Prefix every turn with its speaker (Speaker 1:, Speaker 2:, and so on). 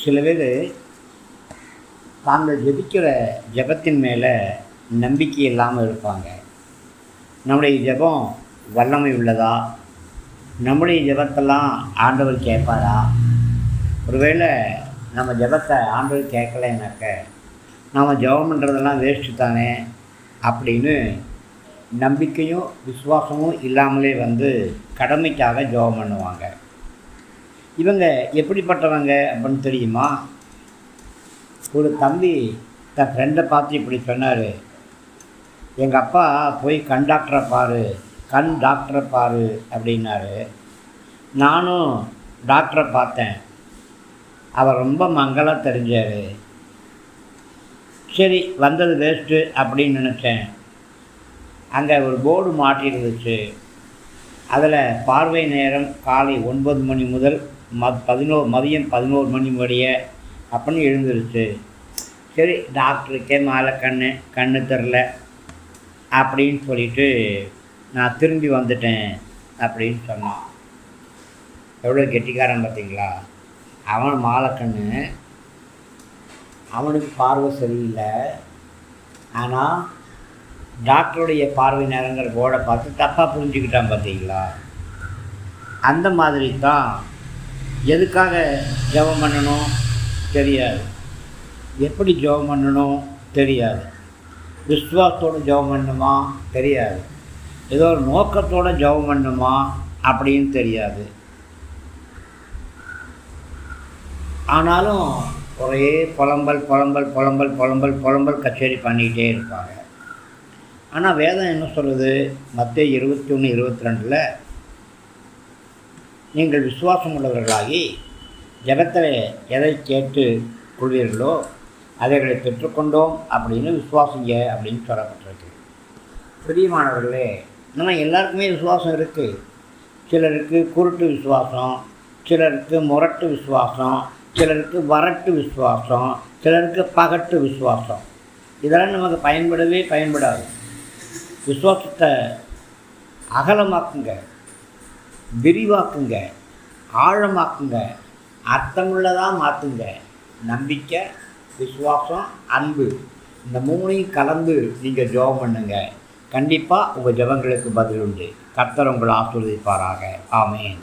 Speaker 1: சில பேர் தாங்கள் ஜெபிக்கிற ஜெபத்தின் மேலே நம்பிக்கை இல்லாமல் இருப்பாங்க. நம்முடைய ஜெபம் வல்லமை உள்ளதா? நம்முடைய ஜெபத்தெல்லாம் ஆண்டவர் கேட்பாரா? ஒருவேளை நம்ம ஜெபத்தை ஆண்டவர் கேட்கலைன்னாக்க நம்ம ஜெபம் பண்ணுறதெல்லாம் வேஸ்ட்டு தானே அப்படின்னு நம்பிக்கையும் விசுவாசமும் இல்லாமலே கடமைக்காக ஜெபம் பண்ணுவாங்க. இவங்க எப்படிப்பட்டவங்க அப்படின்னு தெரியுமா? ஒரு தம்பி தன் ஃப்ரெண்டை பார்த்து இப்படி சொன்னார், எங்கள் அப்பா போய் கண் டாக்டரை பாரு அப்படின்னாரு. நானும் டாக்டரை பார்த்தேன். அவர் ரொம்ப மங்கலாக தெரிஞ்சார். சரி, வந்தது வேஸ்ட்டு அப்படின்னு நினச்சேன். அங்கே ஒரு போர்டு மாட்டிருந்துச்சு. அதில் பார்வை நேரம் காலை 9 மணி முதல் மதியம் 11 மணி முடிய அப்படின்னு எழுந்துருச்சு. சரி, டாக்டருக்கே மேலே கண்ணு தெரில அப்படின்னு சொல்லிட்டு நான் திரும்பி வந்துட்டேன் அப்படின்னு சொன்னான். எவ்வளோ கெட்டிக்காரன் பார்த்தீங்களா? அவன் மாலைக்கண்ணு, அவனுக்கு பார்வை சரியில்லை. ஆனால் டாக்டருடைய பார்வை நேரங்கிற போர்டை பார்த்து தப்பாக புரிஞ்சுக்கிட்டான் பார்த்தீங்களா? அந்த மாதிரி தான் எதுக்காக ஜெபம் பண்ணணும் தெரியாது, எப்படி ஜெபம் பண்ணணும் தெரியாது, விசுவாசத்தோடு ஜெபம் பண்ணணுமா தெரியாது, ஏதோ ஒரு நோக்கத்தோடு ஜெபம் பண்ணணுமா அப்படின்னு தெரியாது. ஆனாலும் ஒரே புலம்பல் கச்சேரி பண்ணிக்கிட்டே இருப்பாங்க. ஆனால் வேதம் என்ன சொல்லுது? மத்தேயு 21:22 நீங்கள் விசுவாசம் உள்ளவர்களாகி ஜெபத்தில் எதை கேட்டு கொள்வீர்களோ அதைகளை பெற்றுக்கொண்டோம் அப்படின்னு விசுவாசிங்க அப்படின்னு சொல்லப்பட்டிருக்கு. பிரியமானவர்களே, ஆனால் எல்லாருக்குமே விசுவாசம் இருக்குது. சிலருக்கு குருட்டு விசுவாசம், சிலருக்கு முரட்டு விசுவாசம், சிலருக்கு வரட்டு விசுவாசம், சிலருக்கு பகட்டு விசுவாசம். இதெல்லாம் நமக்கு பயன்படாது. விசுவாசத்தை அகலமாக்குங்க, விரிவாக்குங்க, ஆழமாக்குங்க, அர்த்தமுள்ளதாக மாற்றுங்க. நம்பிக்கை, விசுவாசம், அன்பு, இந்த 3ஐயும் கலந்து நீங்கள் ஜெபம் பண்ணுங்க. கண்டிப்பாக உங்கள் ஜெபங்களுக்கு பதில் உண்டு. கர்த்தர் உங்களை ஆசீர்வதிப்பாராக. ஆமென்.